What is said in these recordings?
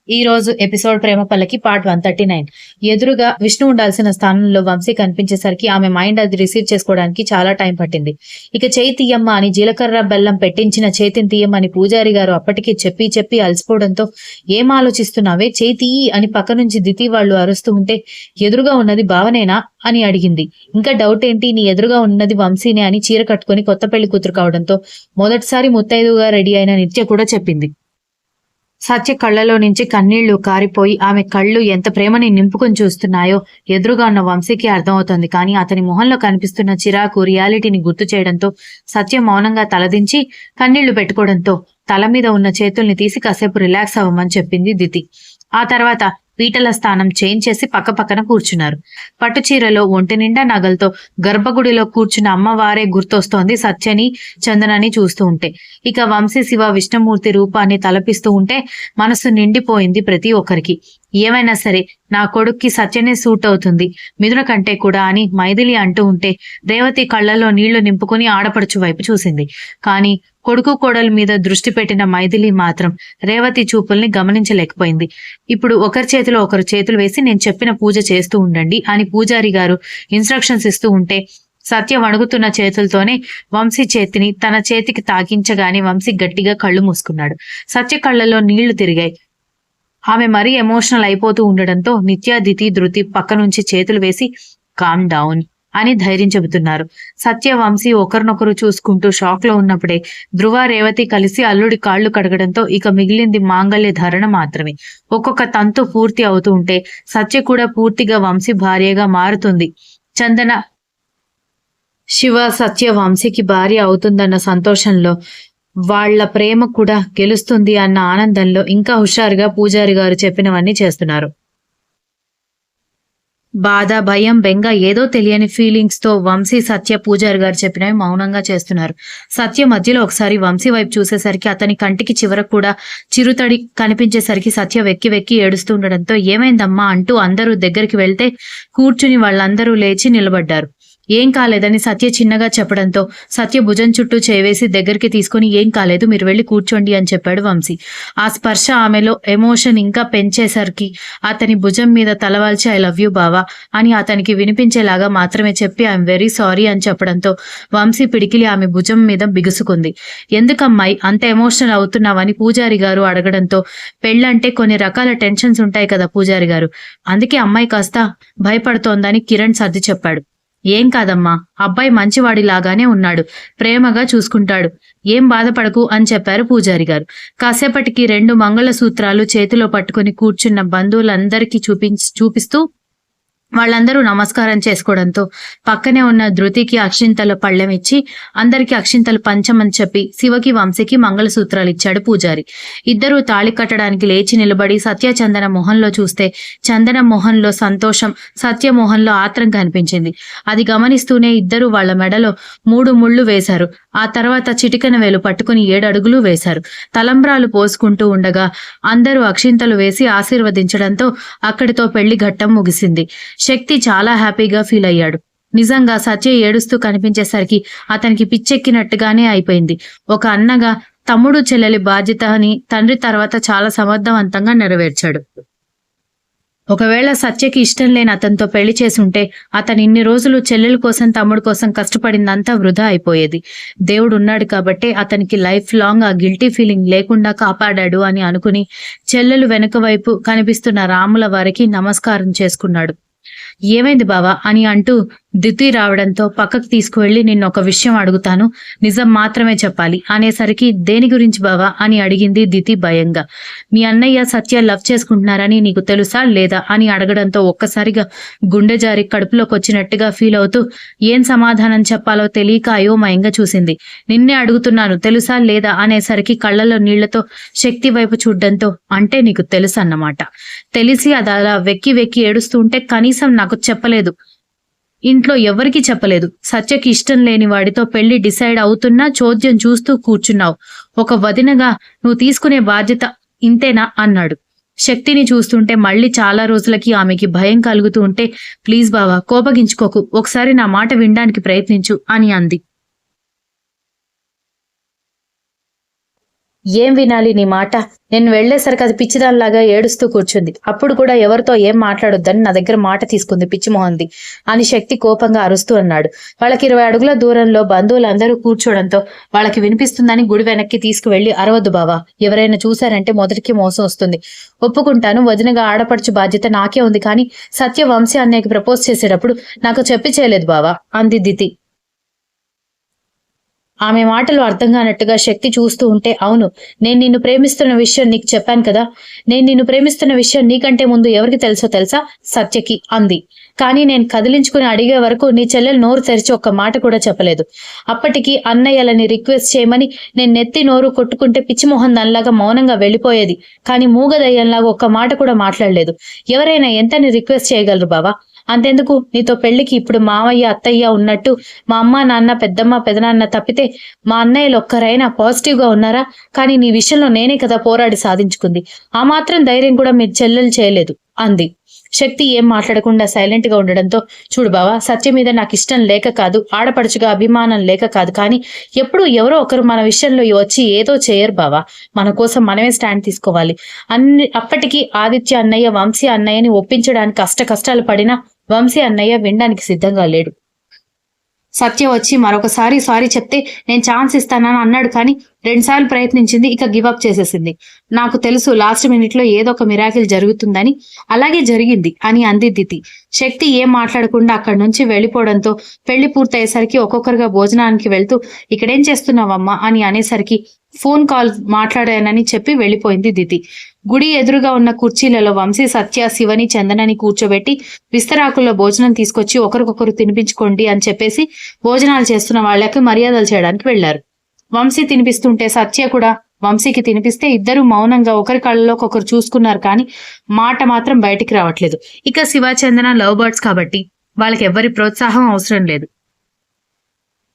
ఈ రోజు ఎపిసోడ్ ప్రేమ పల్లకి పార్ట్ 139. ఎదురుగా విష్ణు ఉండాల్సిన స్థానంలో వంశీ కనిపించేసరికి ఆమె మైండ్ అది రిసీవ్ చేసుకోవడానికి చాలా టైం పట్టింది. ఇక చేయి తీయమ్మ అని జీలకర్ర బెల్లం పెట్టించిన చేతిని తీయమ్మని పూజారి గారు అప్పటికి చెప్పి చెప్పి అలసిపోవడంతో ఏం ఆలోచిస్తున్నావే చేయి తీయి అని పక్క నుంచి దితి వాళ్ళు అరుస్తూ ఉంటే ఎదురుగా ఉన్నది భావనేనా అని అడిగింది. ఇంకా డౌట్ ఏంటి, నీ ఎదురుగా ఉన్నది వంశీనే అని చీర కట్టుకుని కొత్త పెళ్లి కూతురు కావడంతో మొదటిసారి ముత్తైదుగా రెడీ అయిన నిత్య కూడా చెప్పింది. సత్య కళ్ళలో నుంచి కన్నీళ్లు కారిపోయి ఆమె కళ్ళు ఎంత ప్రేమని నింపుకొని చూస్తున్నాయో ఎదురుగా ఉన్న వంశీకి అర్థమవుతోంది. కానీ అతని మొహంలో కనిపిస్తున్న చిరాకు రియాలిటీని గుర్తు చేయడంతో సత్య మౌనంగా తలదించి కన్నీళ్లు పెట్టుకోవడంతో తల మీద ఉన్న చేతుల్ని తీసి కాసేపు రిలాక్స్ అవ్వమని చెప్పింది దితి. ఆ తర్వాత పీటల స్థానం చేంజ్ చేసి పక్కపక్కన కూర్చున్నారు. పట్టుచీరలో ఒంటి నిండా నగలతో గర్భగుడిలో కూర్చున్న అమ్మవారే గుర్తొస్తోంది సత్యని చందనని చూస్తూ ఉంటే. ఇక వంశీ శివ విష్ణుమూర్తి రూపాన్ని తలపిస్తూ ఉంటే మనసు నిండిపోయింది ప్రతి ఒక్కరికి. ఏమైనా సరే నా కొడుక్కి సత్యనే సూట్ అవుతుంది మిథున కంటే కూడా అని మైథిలి అంటూ ఉంటే రేవతి కళ్ళల్లో నీళ్లు నింపుకుని ఆడపడుచు వైపు చూసింది. కానీ కొడుకు కోడల మీద దృష్టి పెట్టిన మైథిలి మాత్రం రేవతి చూపుల్ని గమనించలేకపోయింది. ఇప్పుడు ఒకరి చేతిలో ఒకరు చేతులు వేసి నేను చెప్పిన పూజ చేస్తూ ఉండండి అని పూజారి గారు ఇన్స్ట్రక్షన్స్ ఇస్తూ ఉంటే సత్య వణుకుతున్న చేతులతోనే వంశీ చేతిని తన చేతికి తాకించగానే వంశీ గట్టిగా కళ్ళు మూసుకున్నాడు. సత్య కళ్ళలో నీళ్లు తిరిగాయి. ఆమె మరీ ఎమోషనల్ అయిపోతూ ఉండడంతో నిత్య దితి ధృతి పక్క నుంచి చేతులు వేసి కామ్ డౌన్ అని ధైర్యం చెబుతున్నారు. సత్య వంశీ ఒకరినొకరు చూసుకుంటూ షాక్ లో ఉన్నప్పుడే ధృవ రేవతి కలిసి అల్లుడి కాళ్లు కడగడంతో ఇక మిగిలింది మాంగళ్య ధారణ మాత్రమే. ఒక్కొక్క తంతు పూర్తి అవుతూ ఉంటే సత్య కూడా పూర్తిగా వంశీ భార్యగా మారుతుంది. చందన శివ సత్య వంశీకి భార్య అవుతుందన్న సంతోషంలో వాళ్ల ప్రేమ కూడా గెలుస్తుంది అన్న ఆనందంలో ఇంకా హుషారుగా పూజారి గారు చెప్పినవన్నీ చేస్తున్నారు. బాధ, భయం, బెంగ, ఏదో తెలియని ఫీలింగ్స్ తో వంశీ సత్య పూజారి గారు చెప్పినవి మౌనంగా చేస్తున్నారు. సత్య మధ్యలో ఒకసారి వంశీ వైపు చూసేసరికి అతని కంటికి చివరకు కూడా చిరుతడి కనిపించేసరికి సత్య వెక్కి వెక్కి ఏడుస్తూ ఉండడంతో ఏమైందమ్మా అంటూ అందరూ దగ్గరికి వెళ్తే కూర్చుని వాళ్ళందరూ లేచి నిలబడ్డారు. ఏం కాలేదని సత్య చిన్నగా చెప్పడంతో సత్య భుజం చుట్టూ చేవేసి దగ్గరికి తీసుకుని ఏం కాలేదు మీరు వెళ్ళి కూర్చోండి అని చెప్పాడు వంశీ. ఆ స్పర్శ ఆమెలో ఎమోషన్ ఇంకా పెంచేసరికి అతని భుజం మీద తలవాల్చి ఐ లవ్ యూ బావా అని అతనికి వినిపించేలాగా మాత్రమే చెప్పి ఐఎమ్ వెరీ సారీ అని చెప్పడంతో వంశీ పిడికిలి ఆమె భుజం మీద బిగుసుకుంది. ఎందుకమ్మాయి అంత ఎమోషనల్ అవుతున్నావని పూజారి గారు అడగడంతో పెళ్ళంటే కొన్ని రకాల టెన్షన్స్ ఉంటాయి కదా పూజారి గారు, అందుకే అమ్మాయి కాస్త భయపడుతోందని కిరణ్ సర్ది చెప్పాడు. ఏం కాదమ్మా, అబ్బాయి మంచివాడిలాగానే ఉన్నాడు, ప్రేమగా చూసుకుంటాడు, ఏం బాధపడకు అని చెప్పారు పూజారి గారు. కాసేపటికి 2 మంగళసూత్రాలు చేతిలో పట్టుకుని కూర్చున్న బంధువులందరికీ చూపిస్తూ వాళ్ళందరూ నమస్కారం చేసుకోవడంతో పక్కనే ఉన్న ధృతికి అక్షింతల పళ్ళెం ఇచ్చి అందరికి అక్షింతలు పంచమని చెప్పి శివకి వంశీకి మంగళసూత్రాలు ఇచ్చాడు పూజారి. ఇద్దరూ తాళి కట్టడానికి లేచి నిలబడి సత్య చందన మొహంలో చూస్తే చందన మొహంలో సంతోషం, సత్య మొహంలో ఆత్రం కనిపించింది. అది గమనిస్తూనే ఇద్దరు వాళ్ల మెడలో 3 ముళ్ళు వేశారు. ఆ తర్వాత చిటికెన వేలు పట్టుకుని 7 అడుగులు వేశారు. తలంబ్రాలు పోసుకుంటూ ఉండగా అందరూ అక్షింతలు వేసి ఆశీర్వదించడంతో అక్కడితో పెళ్లి ఘట్టం ముగిసింది. శక్తి చాలా హ్యాపీగా ఫీల్ అయ్యాడు. నిజంగా సత్య ఏడుస్తూ కనిపించేసరికి అతనికి పిచ్చెక్కినట్టుగానే అయిపోయింది. ఒక అన్నగా తమ్ముడు చెల్లెలి బాధ్యతని తండ్రి తర్వాత చాలా సమర్థవంతంగా నెరవేర్చాడు. ఒకవేళ సత్యకి ఇష్టం లేని అతనితో పెళ్లి చేసుంటే అతను ఇన్ని రోజులు చెల్లెల కోసం తమ్ముడు కోసం కష్టపడిందంతా వృధా అయిపోయేది. దేవుడు ఉన్నాడు కాబట్టే అతనికి లైఫ్ లాంగ్ ఆ గిల్టీ ఫీలింగ్ లేకుండా కాపాడాడు అని అనుకుని చెల్లెలు వెనుక వైపు కనిపిస్తున్న రాముల వారికి నమస్కారం చేసుకున్నాడు. ఏమైంది బావా అని అంటూ దితి రావడంతో పక్కకు తీసుకువెళ్లి నిన్నొక విషయం అడుగుతాను, నిజం మాత్రమే చెప్పాలి అనేసరికి దేని గురించి బావా అని అడిగింది దితి భయంగా. మీ అన్నయ్య సత్య లవ్ చేసుకుంటున్నారని నీకు తెలుసా లేదా అని అడగడంతో ఒక్కసారిగా గుండె జారి కడుపులోకి వచ్చినట్టుగా ఫీల్ అవుతూ ఏం సమాధానం చెప్పాలో తెలియక అయోమయంగా చూసింది. నిన్నే అడుగుతున్నాను తెలుసా లేదా అనేసరికి కళ్ళలో నీళ్లతో శక్తి వైపు చూడ్డంతో అంటే నీకు తెలుసు అన్నమాట. తెలిసి అది అలా వెక్కి వెక్కి ఏడుస్తుంటే కనీసం నాకు చెప్పలేదు, ఇంట్లో ఎవరికి చెప్పలేదు. సత్యకి ఇష్టం లేని వాడితో పెళ్లి డిసైడ్ అవుతున్నా చోద్యం చూస్తూ కూర్చున్నావు. ఒక వదినగా నువ్వు తీసుకునే బాధ్యత ఇంతేనా అన్నాడు. శక్తిని చూస్తుంటే మళ్ళీ చాలా రోజులకి ఆమెకి భయం కలుగుతూ ఉంటే ప్లీజ్ బావా కోపగించుకోకు, ఒకసారి నా మాట వినడానికి ప్రయత్నించు అని అంది. ఏం వినాలి నీ మాట? నేను వెళ్లేసరికి అది పిచ్చిదానిలాగా ఏడుస్తూ కూర్చుంది. అప్పుడు కూడా ఎవరితో ఏం మాట్లాడొద్దని నా దగ్గర మాట తీసుకుంది పిచ్చిమోహంది అని శక్తి కోపంగా అరుస్తూ అన్నాడు. వాళ్ళకి 20 అడుగుల దూరంలో బంధువులందరూ కూర్చోవడంతో వాళ్ళకి వినిపిస్తుందని గుడి వెనక్కి తీసుకువెళ్లి అరవద్దు బావా, ఎవరైనా చూశారంటే మొదటికి మోసం వస్తుంది. ఒప్పుకుంటాను, వదినగా ఆడపడుచు బాధ్యత నాకే ఉంది, కానీ సత్య వంశీ అన్నయ్యకి ప్రపోజ్ చేసేటప్పుడు నాకు చెప్పి చేయలేదు బావా అంది దితి. ఆమె మాటలు అర్థం కానట్టుగా శక్తి చూస్తూ ఉంటే, అవును, నేను నిన్ను ప్రేమిస్తున్న విషయం నీకు చెప్పాను కదా, నేను నిన్ను ప్రేమిస్తున్న విషయం నీకంటే ముందు ఎవరికి తెలుసా సత్యకి అంది. కానీ నేను కదిలించుకుని అడిగే వరకు నీ చెల్లెలు నోరు తెరిచి ఒక్క మాట కూడా చెప్పలేదు. అప్పటికి అన్నయ్యలని రిక్వెస్ట్ చేయమని నేను నెత్తి నోరు కొట్టుకుంటే పిచ్చిమోహన్ దానిలాగా మౌనంగా వెళ్ళిపోయేది, కానీ మూగదయ్యంలాగా ఒక్క మాట కూడా మాట్లాడలేదు. ఎవరైనా ఎంతని రిక్వెస్ట్ చేయగలరు బావా? అంతెందుకు, నీతో పెళ్లికి ఇప్పుడు మావయ్య అత్తయ్య ఉన్నట్టు మా అమ్మ నాన్న పెద్దమ్మ పెదనాన్న తప్పితే మా అన్నయ్యలు ఒక్కరైనా పాజిటివ్ గా ఉన్నారా? కానీ నీ విషయంలో నేనే కదా పోరాడి సాధించుకుంది. ఆ మాత్రం ధైర్యం కూడా మీరు చెల్లెలు చేయలేదు అంది. శక్తి ఏం మాట్లాడకుండా సైలెంట్ గా ఉండడంతో, చూడు బావా, సత్య మీద నాకు ఇష్టం లేక కాదు, ఆడపడుచుగా అభిమానం లేక కాదు, కానీ ఎప్పుడు ఎవరో ఒకరు మన విషయంలో వచ్చి ఏదో చేయరు బావా. మన కోసం మనమే స్టాండ్ తీసుకోవాలి. అప్పటికి ఆదిత్య అన్నయ్య వంశీ అన్నయ్యని ఒప్పించడానికి కష్టాలు పడినా వంశీ అన్నయ్య వినడానికి సిద్ధంగా లేడు. సత్య వచ్చి మరొకసారి సారీ చెప్తే నేను ఛాన్స్ ఇస్తానని అన్నాడు, కానీ 2 సార్లు ప్రయత్నించింది, ఇక గివప్ చేసేసింది. నాకు తెలుసు లాస్ట్ మినిట్ లో ఏదో ఒక మిరాకిల్ జరుగుతుందని, అలాగే జరిగింది అని అంది దితి. శక్తి ఏం మాట్లాడకుండా అక్కడి నుంచి వెళ్ళిపోవడంతో పెళ్లి పూర్తయ్యేసరికి ఒక్కొక్కరుగా భోజనానికి వెళ్తూ ఇక్కడేం చేస్తున్నావమ్మా అని అనేసరికి ఫోన్ కాల్ మాట్లాడానని చెప్పి వెళ్ళిపోయింది దితి. గుడి ఎదురుగా ఉన్న కుర్చీలలో వంశీ సత్య శివని చందనని కూర్చోబెట్టి విస్తరాకుల్లో భోజనం తీసుకొచ్చి ఒకరికొకరు తినిపించుకోండి అని చెప్పేసి భోజనాలు చేస్తున్న వాళ్ళకి మర్యాదలు చేయడానికి వెళ్లారు. వంశీ తినిపిస్తుంటే సత్య కూడా వంశీకి తినిపిస్తే ఇద్దరు మౌనంగా ఒకరి కళ్ళలోకి ఒకరు చూసుకున్నారు, కానీ మాట మాత్రం బయటికి రావట్లేదు. ఇక శివ చందన లవ్ బర్డ్స్ కాబట్టి వాళ్ళకి ఎవ్వరి ప్రోత్సాహం అవసరం లేదు.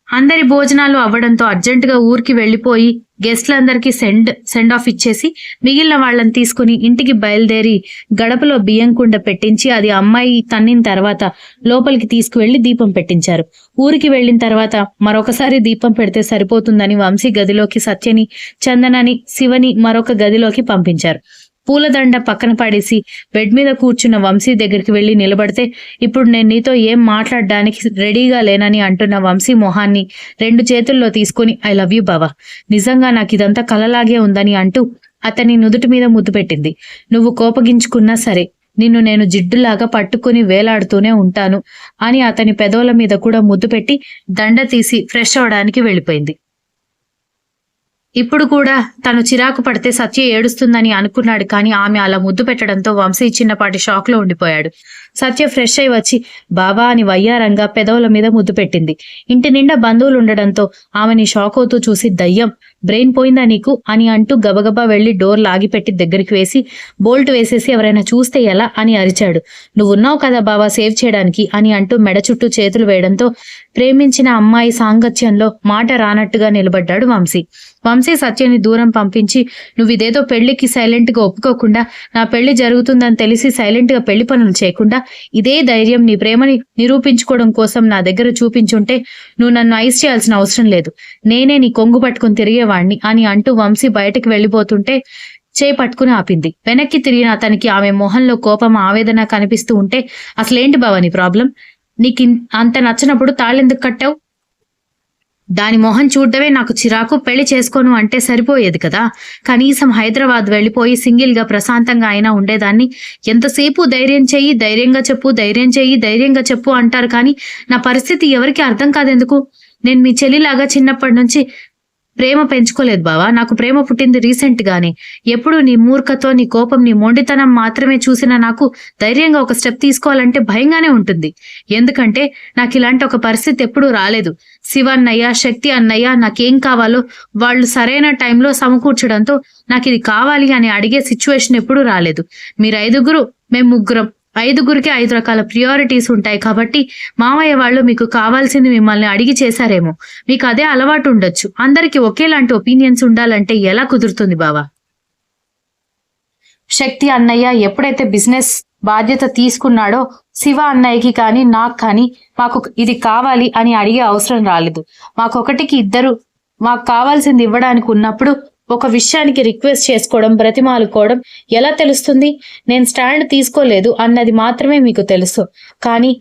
అందరి భోజనాలు అవ్వడంతో అర్జెంటుగా ఊరికి వెళ్లిపోయి గెస్ట్లందరికీ సెండ్ ఆఫ్ ఇచ్చేసి మిగిలిన వాళ్ళని తీసుకుని ఇంటికి బయలుదేరి గడపలో బియ్యం కుండ పెట్టించి అది అమ్మాయి తన్నిన తర్వాత లోపలికి తీసుకువెళ్లి దీపం పెట్టించారు. ఊరికి వెళ్లిన తర్వాత మరొకసారి దీపం పెడితే సరిపోతుందని వంశీ గదిలోకి సత్యని, చందనని, శివని మరొక గదిలోకి పంపించారు. పూలదండ పక్కన పడేసి బెడ్ మీద కూర్చున్న వంశీ దగ్గరికి వెళ్లి నిలబడితే, ఇప్పుడు నేను నీతో ఏం మాట్లాడడానికి రెడీగా లేనని అంటున్న వంశీ మొహాన్ని 2 చేతుల్లో తీసుకుని ఐ లవ్ యూ బావా, నిజంగా నాకు ఇదంతా కలలాగే ఉందని అంటూ అతని నుదుటి మీద ముద్దు పెట్టింది. నువ్వు కోపగించుకున్నా సరే నిన్ను నేను జిడ్డులాగా పట్టుకుని వేలాడుతూనే ఉంటాను అని అతని పెదవుల మీద కూడా ముద్దు పెట్టి దండ తీసి ఫ్రెష్ అవడానికి వెళ్ళిపోయింది. ఇప్పుడు కూడా తను చిరాకు పడితే సత్య ఏడుస్తుందని అనుకున్నాడు, కానీ ఆమె అలా ముద్దు పెట్టడంతో వంశీ చిన్నపాటి షాక్ లో ఉండిపోయాడు. సత్య ఫ్రెష్ అయి వచ్చి బాబా అని వయ్యారంగా పెదవుల మీద ముద్దు పెట్టింది. ఇంటి నిండా బంధువులు ఉండడంతో ఆమెని షాక్ అవుతూ చూసి, దయ్యం, బ్రెయిన్ పోయిందా నీకు అని అంటూ గబగబా వెళ్లి డోర్ లాగిపెట్టి దగ్గరికి వేసి బోల్ట్ వేసేసి ఎవరైనా చూస్తే ఎలా అని అరిచాడు. నువ్వున్నావు కదా బావా సేవ్ చేయడానికి అని అంటూ మెడ చుట్టూ చేతులు వేయడంతో ప్రేమించిన అమ్మాయి సాంగత్యంలో మాట రానట్టుగా నిలబడ్డాడు వంశీ. వంశీ సత్యని దూరం పంపించి, నువ్విదేదో పెళ్లికి సైలెంట్ గా ఒప్పుకోకుండా నా పెళ్లి జరుగుతుందని తెలిసి సైలెంట్ గా పెళ్లి పనులు చేయకుండా ఇదే ధైర్యం నీ ప్రేమని నిరూపించుకోవడం కోసం నా దగ్గర చూపించుంటే నువ్వు నన్ను ఐస్ చేయాల్సిన అవసరం లేదు, నేనే నీ కొంగు పట్టుకుని తిరిగేవాణ్ణి అని అంటూ వంశీ బయటకు వెళ్లిపోతుంటే చేయి పట్టుకుని ఆపింది. వెనక్కి తిరిగిన అతనికి ఆమె మొహంలో కోపం, ఆవేదన కనిపిస్తూ ఉంటే, అసలేంటి బావా నీ ప్రాబ్లం? నీకు అంత నచ్చినప్పుడు తాళెందుకు కట్టావు? దాని మొహం చూడ్డమే నాకు చిరాకు, పెళ్లి చేసుకోను అంటే సరిపోయేది కదా. కనీసం హైదరాబాద్ వెళ్ళిపోయి సింగిల్ గా ప్రశాంతంగా అయినా ఉండేదాన్ని. ఎంతసేపు ధైర్యం చెయ్యి, ధైర్యంగా చెప్పు, ధైర్యం చెయ్యి, ధైర్యంగా చెప్పు అంటారు, కానీ నా పరిస్థితి ఎవరికి అర్థం కాదెందుకు? నేను మీ చెల్లిలాగా చిన్నప్పటి నుంచి ప్రేమ పెంచుకోలేదు బావా. నాకు ప్రేమ పుట్టింది రీసెంట్ గానే. ఎప్పుడు నీ మూర్ఖతో, నీ కోపం, నీ మొండితనం మాత్రమే చూసిన నాకు ధైర్యంగా ఒక స్టెప్ తీసుకోవాలంటే భయంగానే ఉంటుంది. ఎందుకంటే నాకు ఇలాంటి ఒక పరిస్థితి ఎప్పుడూ రాలేదు. శివ అన్నయ్య, శక్తి అన్నయ్య నాకేం కావాలో వాళ్ళు సరైన టైంలో సమకూర్చడంతో నాకు ఇది కావాలి అని అడిగే సిచ్యువేషన్ ఎప్పుడూ రాలేదు. మీరు 5గురు, మేము 3గురం. 5గురికి 5 రకాల ప్రియారిటీస్ ఉంటాయి కాబట్టి మామయ్య వాళ్ళు మీకు కావాల్సింది మిమ్మల్ని అడిగి చేశారేమో. మీకు అదే అలవాటు ఉండొచ్చు. అందరికి ఒకేలాంటి ఒపీనియన్స్ ఉండాలంటే ఎలా కుదురుతుంది బావా? శక్తి అన్నయ్య ఎప్పుడైతే బిజినెస్ బాధ్యత తీసుకున్నాడో శివ అన్నయ్యకి కానీ నాకు కానీ మాకు ఇది కావాలి అని అడిగే అవసరం రాలేదు. మాకొకటికి 2 మాకు కావాల్సింది ఇవ్వడానికి ఉన్నప్పుడు ఒక విషయానికి రిక్వెస్ట్ చేసుకోవడం, బ్రతిమాలుకోవడం ఎలా తెలుస్తుంది? నేను స్టాండ్ తీసుకోలేదు అన్నది మాత్రమే మీకు తెలుసు. కానీ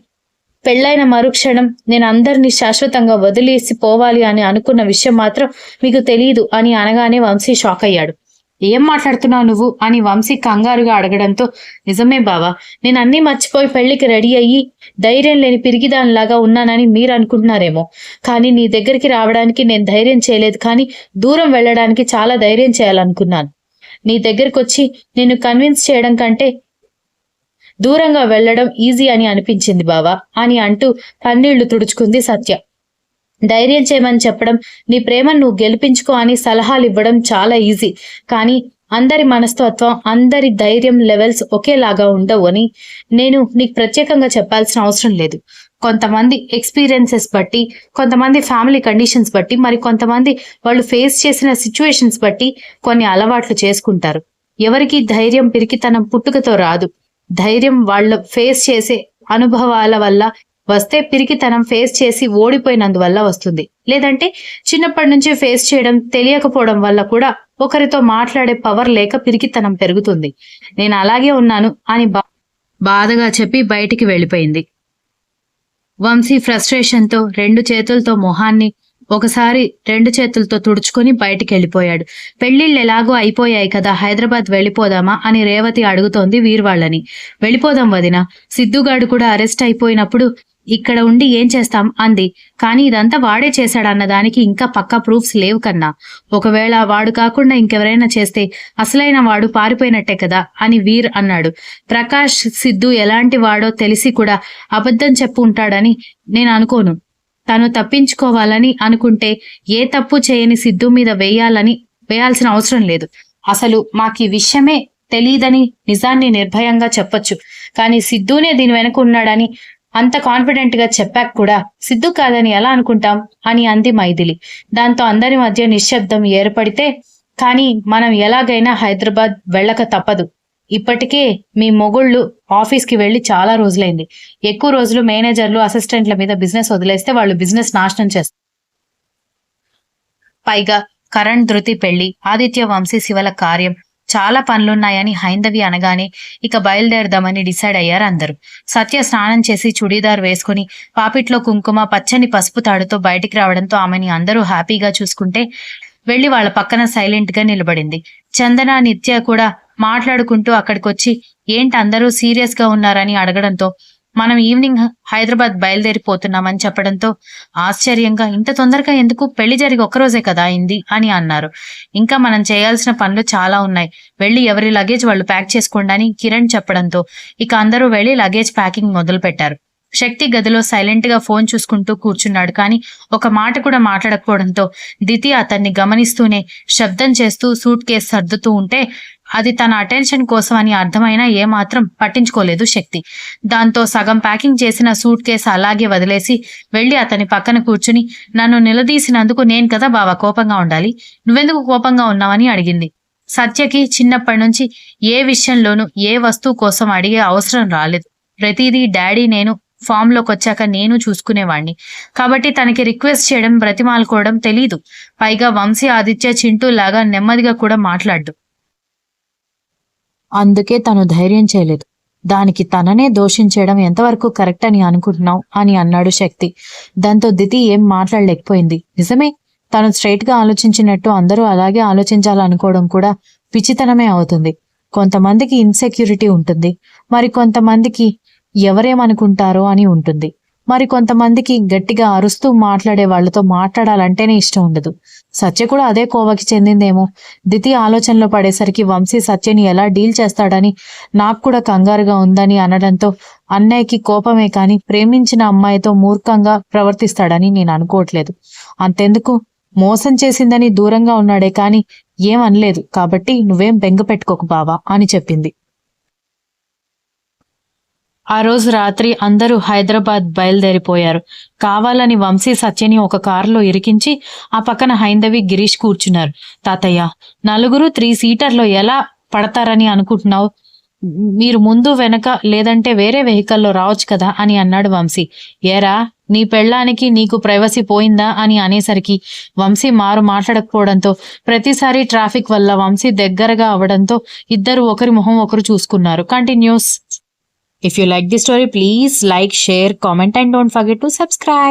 పెళ్ళైన మరుక్షణం నేను అందరినీ శాశ్వతంగా వదిలేసి పోవాలి అని అనుకున్న విషయం మాత్రం మీకు తెలియదు అని అనగానే వంశీ షాక్ అయ్యాడు. ఏం మాట్లాడుతున్నావు నువ్వు అని వంశీ కంగారుగా అడగడంతో, నిజమే బావా, నేను అన్నీ మర్చిపోయి పెళ్లికి రెడీ అయ్యి ధైర్యం లేని పిరిగిదానిలాగా ఉన్నానని మీరు అనుకుంటున్నారేమో. కానీ నీ దగ్గరికి రావడానికి నేను ధైర్యం చేయలేదు, కానీ దూరం వెళ్ళడానికి చాలా ధైర్యం చేయాలనుకున్నాను. నీ దగ్గరికి వచ్చి నిన్ను కన్విన్స్ చేయడం కంటే దూరంగా వెళ్లడం ఈజీ అని అనిపించింది బావా అని అంటూ కన్నీళ్లు తుడుచుకుంది సత్య. ధైర్యం చేయమని చెప్పడం, నీ ప్రేమను నువ్వు గెలిపించుకో అని సలహాలు ఇవ్వడం చాలా ఈజీ. కానీ అందరి మనస్తత్వం, అందరి ధైర్యం లెవెల్స్ ఒకేలాగా ఉండవు అని నేను నీకు ప్రత్యేకంగా చెప్పాల్సిన అవసరం లేదు. కొంతమంది ఎక్స్పీరియన్సెస్ బట్టి, కొంతమంది ఫ్యామిలీ కండిషన్స్ బట్టి, మరి కొంతమంది వాళ్ళు ఫేస్ చేసిన సిచ్యువేషన్స్ బట్టి కొన్ని అలవాట్లు చేసుకుంటారు. ఎవరికి ధైర్యం పిరికితనం పుట్టుకతో రాదు. ధైర్యం వాళ్ళ ఫేస్ చేసే అనుభవాల వల్ల వస్తే, పిరికితనం ఫేస్ చేసి ఓడిపోయినందువల్ల వస్తుంది. లేదంటే చిన్నప్పటి నుంచి ఫేస్ చేయడం తెలియకపోవడం వల్ల కూడా ఒకరితో మాట్లాడే పవర్ లేక పిరికితనం పెరుగుతుంది. నేను అలాగే ఉన్నాను అని బాధగా చెప్పి బయటికి వెళ్ళిపోయింది. వంశీ ఫ్రస్ట్రేషన్తో 2 చేతులతో మొహాన్ని ఒకసారి 2 చేతులతో తుడుచుకొని బయటికి వెళ్ళిపోయాడు. పెళ్లిళ్ళు ఎలాగో అయిపోయాయి కదా, హైదరాబాద్ వెళ్ళిపోదామా అని రేవతి అడుగుతోంది వీర్వాళ్ళని. వెళ్ళిపోదాం వదినా, సిద్ధుగాడు కూడా అరెస్ట్ అయిపోయినప్పుడు ఇక్కడ ఉండి ఏం చేస్తాం అంది. కానీ ఇదంతా వాడే చేశాడన్న దానికి ఇంకా పక్కా ప్రూఫ్స్ లేవు కన్నా. ఒకవేళ వాడు కాకుండా ఇంకెవరైనా చేస్తే అసలైన వాడు పారిపోయినట్టే కదా అని వీర్ అన్నాడు. ప్రకాష్ సిద్ధు ఎలాంటి వాడో తెలిసి కూడా అబద్ధం చెప్పు ఉంటాడని నేను అనుకోను. తను తప్పించుకోవాలని అనుకుంటే ఏ తప్పు చేయని సిద్ధు మీద వేయాల్సిన అవసరం లేదు. అసలు మాకీ విషయమే తెలీదని నిజాన్ని నిర్భయంగా చెప్పొచ్చు. కానీ సిద్ధునే దీని వెనక ఉన్నాడని అంత కాన్ఫిడెంట్ గా చెప్పాక కూడా సిద్ధు కాదని ఎలా అనుకుంటాం అని అంది మైథిలి. దాంతో అందరి మధ్య నిశ్శబ్దం ఏర్పడితే, కానీ మనం ఎలాగైనా హైదరాబాద్ వెళ్ళక తప్పదు. ఇప్పటికే మీ మొగుళ్ళు ఆఫీస్కి వెళ్ళి చాలా రోజులైంది. ఎక్కువ రోజులు మేనేజర్లు, అసిస్టెంట్ల మీద బిజినెస్ వదిలేస్తే వాళ్ళు బిజినెస్ నాశనం చేస్తారు. పైగా కరణ్ ధృతి పెళ్లి, ఆదిత్య వంశీ శివల కార్యం, చాలా పనులున్నాయని హైందవి అనగానే ఇక బయలుదేరదామని డిసైడ్ అయ్యారు అందరూ. సత్య స్నానం చేసి చుడీదార్ వేసుకుని పాపిట్లో కుంకుమ, పచ్చని పసుపు తాడుతో బయటికి రావడంతో ఆమెని అందరూ హ్యాపీగా చూసుకుంటే వెళ్లి వాళ్ళ పక్కన సైలెంట్ గా నిలబడింది. చందన, నిత్య కూడా మాట్లాడుకుంటూ అక్కడికొచ్చి ఏంటి అందరూ సీరియస్ గా ఉన్నారని అడగడంతో, మనం ఈవినింగ్ హైదరాబాద్ బయలుదేరిపోతున్నామని చెప్పడంతో ఆశ్చర్యంగా, ఇంత తొందరగా ఎందుకు, పెళ్లి జరిగి ఒక్కరోజే కదా అయింది అని అన్నారు. ఇంకా మనం చేయాల్సిన పనులు చాలా ఉన్నాయి, వెళ్లి ఎవరి లగేజ్ వాళ్ళు ప్యాక్ చేసుకోండి అని కిరణ్ చెప్పడంతో ఇక అందరూ వెళ్లి లగేజ్ ప్యాకింగ్ మొదలు పెట్టారు. శక్తి గదిలో సైలెంట్ గా ఫోన్ చూసుకుంటూ కూర్చున్నాడు. కానీ ఒక మాట కూడా మాట్లాడకపోవడంతో దితి అతన్ని గమనిస్తూనే శబ్దం చేస్తూ సూట్ కేసు సర్దుతూ ఉంటే అది తన అటెన్షన్ కోసం అని అర్థమైనా ఏమాత్రం పట్టించుకోలేదు శక్తి. దాంతో సగం ప్యాకింగ్ చేసిన సూట్ కేసు అలాగే వదిలేసి వెళ్లి అతని పక్కన కూర్చుని, నన్ను నిలదీసినందుకు నేను కదా బావా కోపంగా ఉండాలి, నువ్వెందుకు కోపంగా ఉన్నావని అడిగింది. సత్యకి చిన్నప్పటి నుంచి ఏ విషయంలోనూ ఏ వస్తువు కోసం అడిగే అవసరం రాలేదు. ప్రతిదీ డాడీ, నేను ఫామ్ లోకి వచ్చాక నేను చూసుకునేవాణ్ణి. కాబట్టి తనకి రిక్వెస్ట్ చేయడం, బ్రతిమాలుకోవడం తెలీదు. పైగా వంశీ, ఆదిత్య, చింటూ లాగా నెమ్మదిగా కూడా మాట్లాడు. అందుకే తను ధైర్యం చేయలేదు. దానికి తననే దోషించడం ఎంతవరకు కరెక్ట్ అని అనుకుంటున్నావు అని అన్నాడు శక్తి. దాంతో దితి ఏం మాట్లాడలేకపోయింది. నిజమే, తను స్ట్రైట్ గా ఆలోచించినట్టు అందరూ అలాగే ఆలోచించాలనుకోవడం కూడా విచితనమే అవుతుంది. కొంతమందికి ఇన్సెక్యూరిటీ ఉంటుంది, మరి కొంతమందికి ఎవరేమనుకుంటారో అని ఉంటుంది, మరి కొంతమందికి గట్టిగా అరుస్తూ మాట్లాడే వాళ్లతో మాట్లాడాలంటేనే ఇష్టం ఉండదు. సత్య కూడా అదే కోవకి చెందిందేమో. దితి ఆలోచనలో పడేసరికి వంశీ సత్యని ఎలా డీల్ చేస్తాడని నాకు కూడా కంగారుగా ఉందని అనడంతో అన్నయ్యకి కోపమే కానీ ప్రేమించిన అమ్మాయితో మూర్ఖంగా ప్రవర్తిస్తాడని నేను అనుకోవట్లేదు. అంతెందుకు, మోసం చేసిందని దూరంగా ఉన్నాడే కానీ ఏమనలేదు. కాబట్టి నువ్వేం బెంగ పెట్టుకోకు బావా అని చెప్పింది. ఆ రోజు రాత్రి అందరూ హైదరాబాద్ బయలుదేరిపోయారు. కావాలని వంశీ సత్యని ఒక కారులో ఇరికించి ఆ పక్కన హైందవి, గిరీష్ కూర్చున్నారు. తాతయ్య, నలుగురు 3 సీటర్లో ఎలా పడతారని అనుకుంటున్నావు? మీరు ముందు వెనక లేదంటే వేరే వెహికల్లో రావచ్చు కదా అని అన్నాడు వంశీ. ఏరా, నీ పెళ్ళానికి నీకు ప్రైవసీ పోయిందా అని అనేసరికి వంశీ మాట్లాడకపోవడంతో ప్రతిసారి ట్రాఫిక్ వల్ల వంశీ దగ్గరగా అవడంతో ఇద్దరు ఒకరి మొహం ఒకరు చూసుకున్నారు. Continuous. If you like this story, please like, share, comment and don't forget to subscribe.